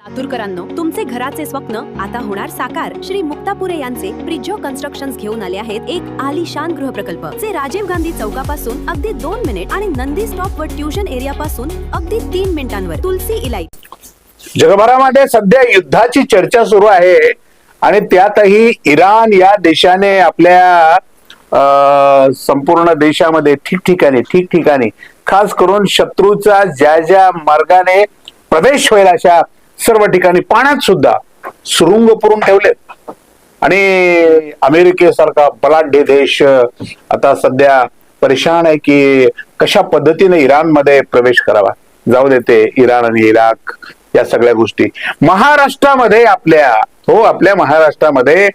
लातूरकरांनो, तुमचे घराचे स्वप्न आता होणार साकार. श्री मुक्तापुरे यांचे प्रिजो कन्स्ट्रक्शन्स घेऊन आले आहेत एक आलिशान गृहप्रकल्प, जे राजीव गांधी चौकापासून अगदी 2 मिनिट आणि नंदी स्टॉप व ट्युशन एरिया पासून अगदी 3 मिनिटांवर. तुलसी इलाई. जगभरामध्ये सध्या युद्धाची चर्चा सुरू आहे आणि त्यातही इराण या देशाने आपल्या संपूर्ण देशामध्ये ठिकठिकाणी खास करून शत्रूचा ज्या ज्या मार्गाने प्रवेश होईल अशा सर्व ठिकाणी पाण्यात सुद्धा सुरुंग पुरून ठेवले. आणि अमेरिकेसारखा बलाढ्य देश आता सध्या परेशान आहे की कशा पद्धतीने इराणमध्ये प्रवेश करावा. जाऊ देते इराण आणि इराक या सगळ्या गोष्टी. महाराष्ट्रामध्ये आपल्या महाराष्ट्रामध्ये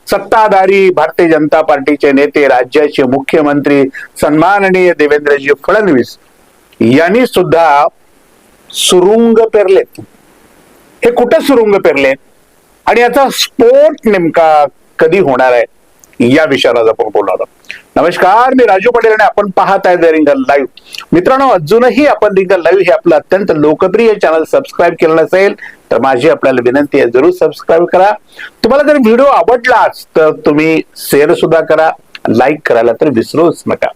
सत्ताधारी भारतीय जनता पार्टीचे नेते, राज्याचे मुख्यमंत्री सन्माननीय देवेंद्रजी फडणवीस यांनी सुद्धा सुरुंग पेरलेत. हे कुठे सुरुंग पेरलेत आणि याचा स्फोट नेमका कधी होणार आहे या विषयावर आपण बोलणार आहोत. नमस्कार, मी राजू पटेल आणि आपण पाहत आहे द रिंगल लाईव्ह. मित्रांनो, अजूनही आपण रिंगल लाईव्ह हे आपलं अत्यंत लोकप्रिय चॅनल सबस्क्राईब केलं नसेल तर माझी आपल्याला विनंती आहे, जरूर सबस्क्राईब करा. तुम्हाला जर व्हिडिओ आवडलाच तर तुम्ही शेअर सुद्धा करा, लाईक करायला तर विसरूच नका.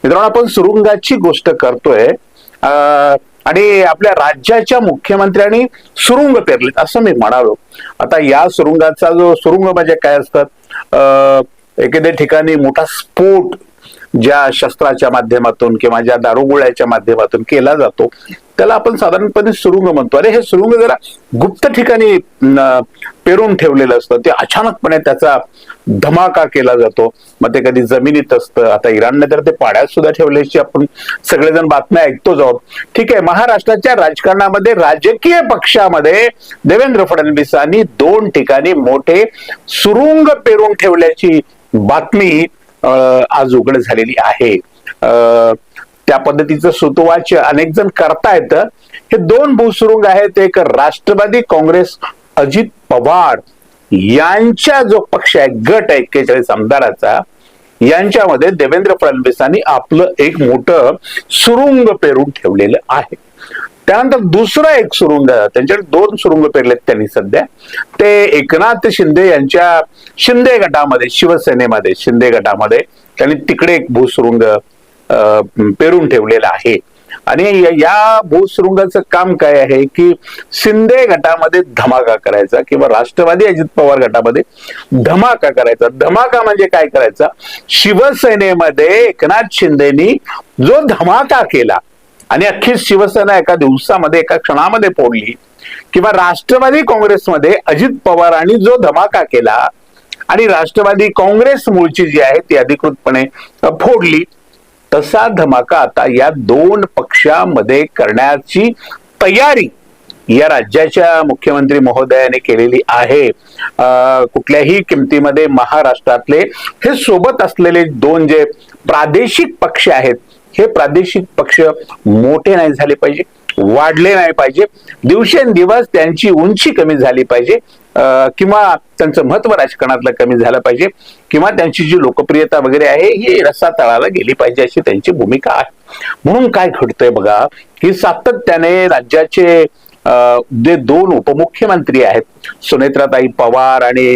मित्रांनो, आपण सुरुंगाची गोष्ट करतोय आणि आपल्या राज्याच्या मुख्यमंत्र्यांनी सुरुंग पेरलेत असं मी म्हणालो. आता या सुरुंगाचा जो सुरुंग म्हणजे काय असतात, एखाद्या ठिकाणी मोठा स्फोट ज्या शस्त्राच्या माध्यमातून किंवा ज्या दारुगोळ्याच्या माध्यमातून केला जातो त्याला आपण साधारणपणे सुरुंग म्हणतो. अरे हे सुरुंग जरा गुप्त ठिकाणी पेरून ठेवलेलं असतं, ते अचानकपणे त्याचा धमाका केला जातो. मग ते कधी जमिनीत असतं, आता इराणने तर ते पाण्यात सुद्धा ठेवल्याची आपण सगळेजण बातम्या ऐकतोच आहोत. ठीक आहे, महाराष्ट्राच्या राजकारणामध्ये राजकीय पक्षामध्ये देवेंद्र फडणवीसांनी 2 ठिकाणी मोठे सुरुंग पेरून ठेवल्याची बातमी आज उघड झालेली आहे. त्या पद्धतीचं सुतोवाच अनेक जण करतायत. हे 2 भूसुरुंग आहेत. एक राष्ट्रवादी काँग्रेस अजित पवार यांच्या जो पक्ष आहे, गट आहे 41 आमदाराचा, यांच्यामध्ये देवेंद्र फडणवीसांनी आपलं एक मोठं सुरुंग पेरून ठेवलेलं आहे. त्यानंतर दुसरं एक सुरुंग, त्यांच्याकडे 2 सुरुंग पेरलेत त्यांनी सध्या. ते एकनाथ शिंदे यांच्या शिंदे गटामध्ये, शिवसेनेमध्ये शिंदे गटामध्ये त्यांनी तिकडे एक भूसुरुंग पेरून ठेवलेला आहे. आणि या भूसुरुंगाचं काम काय आहे की शिंदे गटामध्ये धमाका करायचा किंवा राष्ट्रवादी अजित पवार गटामध्ये धमाका करायचा. धमाका म्हणजे काय करायचा, शिवसेनेमध्ये एकनाथ शिंदेनी जो धमाका केला आणि अख्खी शिवसेना एका दिवसामध्ये एका क्षणामध्ये फोडली, किंवा राष्ट्रवादी काँग्रेसमध्ये अजित पवारांनी जो धमाका केला आणि राष्ट्रवादी काँग्रेस मूळची जी आहे ती अधिकृतपणे फोडली, तसा धमाका आता या 2 पक्षामध्ये करण्याची तयारी या राज्याच्या मुख्यमंत्री महोदयाने केलेली आहे. कुठल्याही किमतीमध्ये महाराष्ट्रातले हे सोबत असलेले 2 जे प्रादेशिक पक्ष आहेत, हे प्रादेशिक पक्ष मोठे नाही झाले पाहिजे, वाढले नाही पाहिजे, दिवसेंदिवस त्यांची उंची कमी झाली पाहिजे, किंवा त्यांचं महत्व राजकारणातलं कमी झालं पाहिजे, किंवा त्यांची जी लोकप्रियता वगैरे आहे ही रसातळाला गेली पाहिजे, अशी त्यांची भूमिका आहे. म्हणून काय घडतंय बघा की सातत्याने राज्याचे जे 2 उपमुख्यमंत्री आहेत, सुनेत्राताई पवार आणि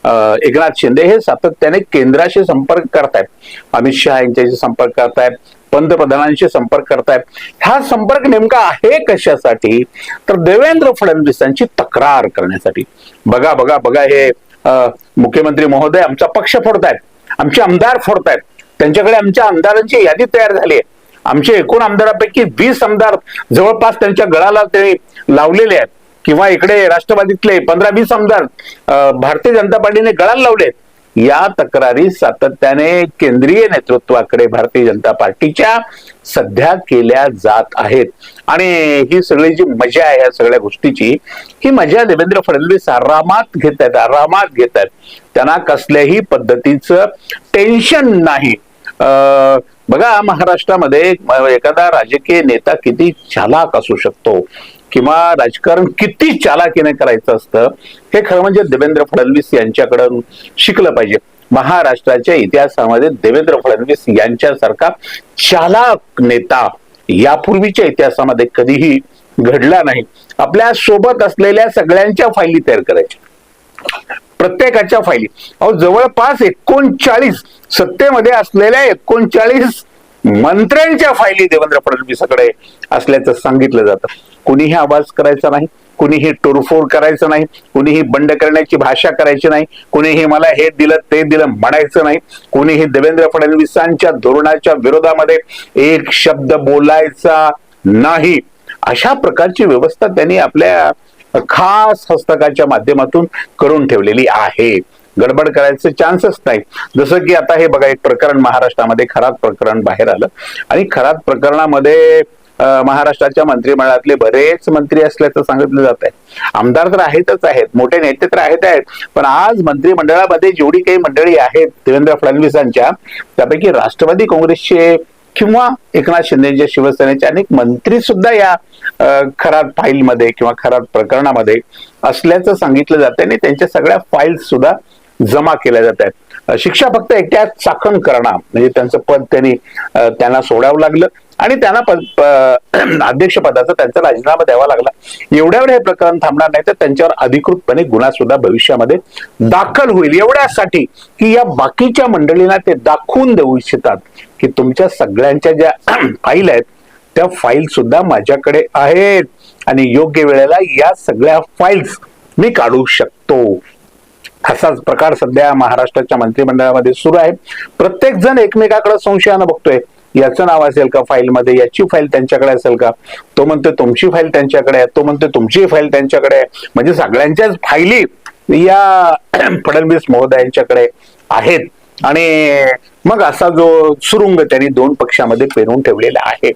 एकनाथ शिंदे, हे सातत्याने केंद्राशी संपर्क करतायत, अमित शहा यांच्याशी संपर्क करतायत, पंतप्रधानांशी संपर्क करतायत. हा संपर्क नेमका आहे कशासाठी, तर देवेंद्र फडणवीसांची तक्रार करण्यासाठी. बघा बघा बघा, हे मुख्यमंत्री महोदय आमचा पक्ष फोडतायत, आमचे आमदार फोडतायत, त्यांच्याकडे आमच्या आमदारांची यादी तयार झाली आहे, आमचे एकूण आमदारांपैकी 20 आमदार जवळपास त्यांच्या गळाला त्यांनी लावलेले आहेत, किंवा इकडे राष्ट्रवादीतले 15-20 आमदार भारतीय जनता पार्टीने गळाला लावलेत. या तक्रारी सातत्याने केंद्रीय नेतृत्वाकडे भारतीय जनता पार्टीच्या सध्या केल्या जात आहेत. आणि ही सगळी जी मजा आहे या सगळ्या गोष्टीची, ही मजा देवेंद्र फडणवीस आरामात घेत आहेत. त्यांना कसल्याही पद्धतीचं टेन्शन नाही. बघा, महाराष्ट्रामध्ये एखादा राजकीय नेता किती चालाक असू शकतो किंवा राजकारण किती चालाकीने करायचं असतं, हे खरं म्हणजे देवेंद्र फडणवीस यांच्याकडून शिकलं पाहिजे. महाराष्ट्राच्या इतिहासामध्ये देवेंद्र फडणवीस यांच्यासारखा चालाक नेता यापूर्वीच्या इतिहासामध्ये कधीही घडला नाही. आपल्या सोबत असलेल्या सगळ्यांच्या फायली तयार करायच्या, प्रत्येकाच्या फायली. अहो जवळपास 39 सत्तेमध्ये असलेल्या 39 मंत्र्यांच्या फायली देवेंद्र फडणवीसांकडे असल्याचं सांगितलं जातं. कुणीही आवाज करायचा नाही, कुणीही तोडफोड करायचं नाही, कुणीही बंड करण्याची भाषा करायची नाही, कुणीही मला हे दिलं ते दिलं म्हणायचं नाही, कुणीही देवेंद्र फडणवीसांच्या धोरणाच्या विरोधामध्ये एक शब्द बोलायचा नाही. अशा प्रकारची व्यवस्था त्यांनी आपल्या खास हस्तकाच्या माध्यमातून करून ठेवलेली आहे. गडबड करायचे चान्सच नाही. जसं की आता हे बघा, एक प्रकरण महाराष्ट्रामध्ये खरात प्रकरण बाहेर आलं आणि खरात प्रकरणामध्ये महाराष्ट्राच्या मंत्रिमंडळातले बरेच मंत्री असल्याचं सांगितलं जात आहे. आमदार तर आहेतच आहेत, मोठे नेते तर आहेत, पण आज मंत्रिमंडळामध्ये जेवढी काही मंडळी आहेत देवेंद्र फडणवीसांच्या, त्यापैकी राष्ट्रवादी काँग्रेसचे किंवा एकनाथ शिंदेच्या शिवसेनेचे अनेक मंत्री सुद्धा या खरात फाईलमध्ये किंवा खरात प्रकरणामध्ये असल्याचं सांगितलं जातं आणि त्यांच्या सगळ्या फाईल्स सुद्धा जमा केल्या जात आहेत. शिक्षा फक्त एकट्या चाकण करणं, म्हणजे त्यांचं पद त्यांना सोडावं लागलं आणि त्यांना अध्यक्षपदाचा त्यांचा राजीनामा द्यावा लागला. एवढ्यावर हे प्रकरण थांबणार नाही, तर त्यांच्यावर अधिकृतपणे गुन्हा सुद्धा भविष्यामध्ये दाखल होईल. एवढ्यासाठी की या बाकीच्या मंडळींना ते दाखवून देऊ इच्छितात की तुमच्या सगळ्यांच्या ज्या फाईल आहेत त्या फाईल सुद्धा माझ्याकडे आहेत आणि योग्य वेळेला या सगळ्या फाईल्स मी काढू शकतो. असाच प्रकार सध्या महाराष्ट्राच्या मंत्रिमंडळामध्ये सुरू आहे. प्रत्येक जण एकमेकाकडे संशयानं बघतोय, याचं नाव असेल का फाईलमध्ये, याची फाईल त्यांच्याकडे असेल का, तो म्हणतोय तुमची फाईल त्यांच्याकडे आहे, तो म्हणतोय तुमची फाईल त्यांच्याकडे आहे. म्हणजे सगळ्यांच्याच फाईली या फडणवीस महोदयांच्याकडे आहेत आणि मग असा जो सुरुंग त्यांनी दोन पक्षामध्ये पेरून ठेवलेला आहे,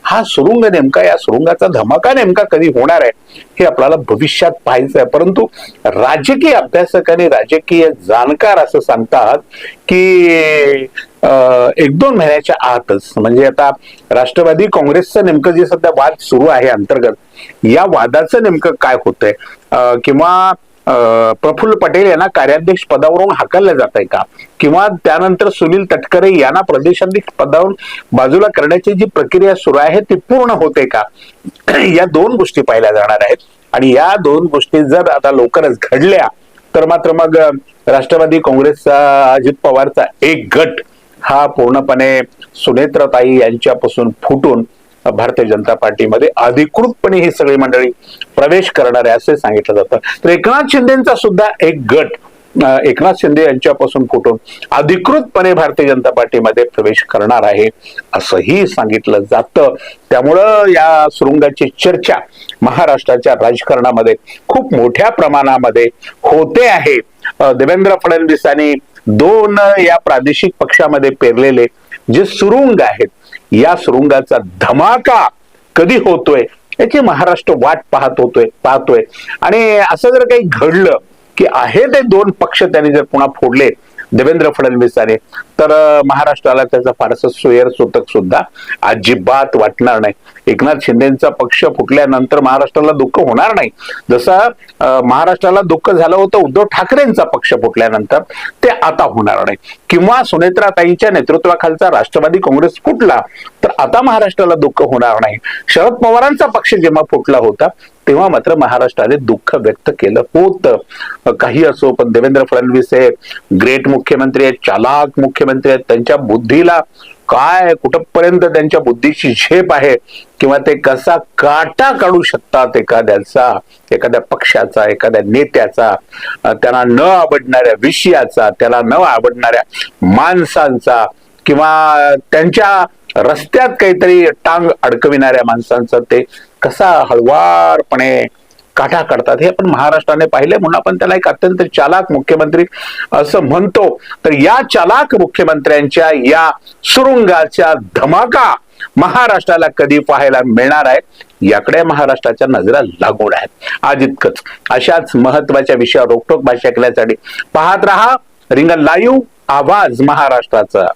हा सुरुंग नेमका, या सुरुंगाचा धमाका नेमका कधी होणार आहे हे आपल्याला भविष्यात पाहायचं आहे. परंतु राजकीय अभ्यासक आणि राजकीय जाणकार असं सांगतात की 1-2 महिन्याच्या आतच, म्हणजे आता राष्ट्रवादी काँग्रेसचं नेमकं जे सध्या वाद सुरू आहे अंतर्गत, या वादाचं नेमकं काय होतंय किंवा प्रफुल्ल पटेल यांना कार्याध्यक्ष पदावरून हाकललं जात आहे का, किंवा त्यानंतर सुनील तटकरे यांना प्रदेशाध्यक्ष पदावरून बाजूला करण्याची जी प्रक्रिया सुरू आहे ती पूर्ण होते का, या 2 गोष्टी पाहिल्या जाणार आहेत. आणि या 2 गोष्टी जर आता लवकरच घडल्या तर मात्र मग राष्ट्रवादी काँग्रेसचा, अजित पवारचा एक गट हा पूर्णपणे सुनेत्राताई यांच्यापासून फुटून भारतीय जनता पार्टीमध्ये अधिकृतपणे ही सगळी मंडळी प्रवेश करणार आहे असे सांगितलं जातं. तर एकनाथ शिंदेचा सुद्धा एक गट एकनाथ शिंदे यांच्यापासून फुटून अधिकृतपणे भारतीय जनता पार्टीमध्ये प्रवेश करणार आहे असंही सांगितलं जातं. त्यामुळं या सुरुंगाची चर्चा महाराष्ट्राच्या राजकारणामध्ये खूप मोठ्या प्रमाणामध्ये होते आहे. देवेंद्र फडणवीसांनी 2 या प्रादेशिक पक्षामध्ये पेरलेले जे सुरुंग आहेत, या सुरुंगाचा धमाका कधी होतोय याची महाराष्ट्र वाट पाहतोय. आणि असं जर काही घडलं की आहे ते 2 पक्ष त्यांनी जर पुन्हा फोडले देवेंद्र फडणवीसांनी, तर महाराष्ट्राला त्याचा फारसं सोयरसूतक सुद्धा अजिबात वाटणार नाही. एकनाथ शिंदेचा पक्ष फुटल्यानंतर महाराष्ट्राला दुःख होणार नाही, जसं महाराष्ट्राला दुःख झालं होतं उद्धव ठाकरेंचा पक्ष फुटल्यानंतर, ते आता होणार नाही. किंवा सुनेत्राताईंच्या नेतृत्वाखालचा राष्ट्रवादी काँग्रेस फुटला तर आता महाराष्ट्राला दुःख होणार नाही. शरद पवारांचा पक्ष जेव्हा फुटला होता तेव्हा मात्र महाराष्ट्राने दुःख व्यक्त केलं होतं. काही असो, पण देवेंद्र फडणवीस हे ग्रेट मुख्यमंत्री आहेत, चालाक मुख्यमंत्री आहेत. त्यांच्या बुद्धीला काय, कुठपर्यंत त्यांच्या बुद्धीची झेप आहे किंवा ते कसा काटा काढू शकतात एखाद्या पक्षाचा, एखाद्या नेत्याचा, त्यांना न आवडणाऱ्या विषयाचा, त्याला न आवडणाऱ्या माणसांचा किंवा त्यांच्या रस्त्यात काहीतरी टांग अडकविणाऱ्या माणसांचा ते कसा हळवारपणे काटा काढतात हे आपण महाराष्ट्राने पाहिले, म्हणून आपण त्याला एक अत्यंत चालाक मुख्यमंत्री असं म्हणतो. तर या चालाक मुख्यमंत्र्यांच्या या सुरुंगाच्या धमाका महाराष्ट्राला कधी पाहायला मिळणार आहे याकडे महाराष्ट्राच्या नजरा लागून आहेत. आज इतकंच. अशाच महत्वाच्या विषयावर रोखोक भाष्य केल्यासाठी पाहत रहा रिंगण लाईव्ह, आवाज महाराष्ट्राचा.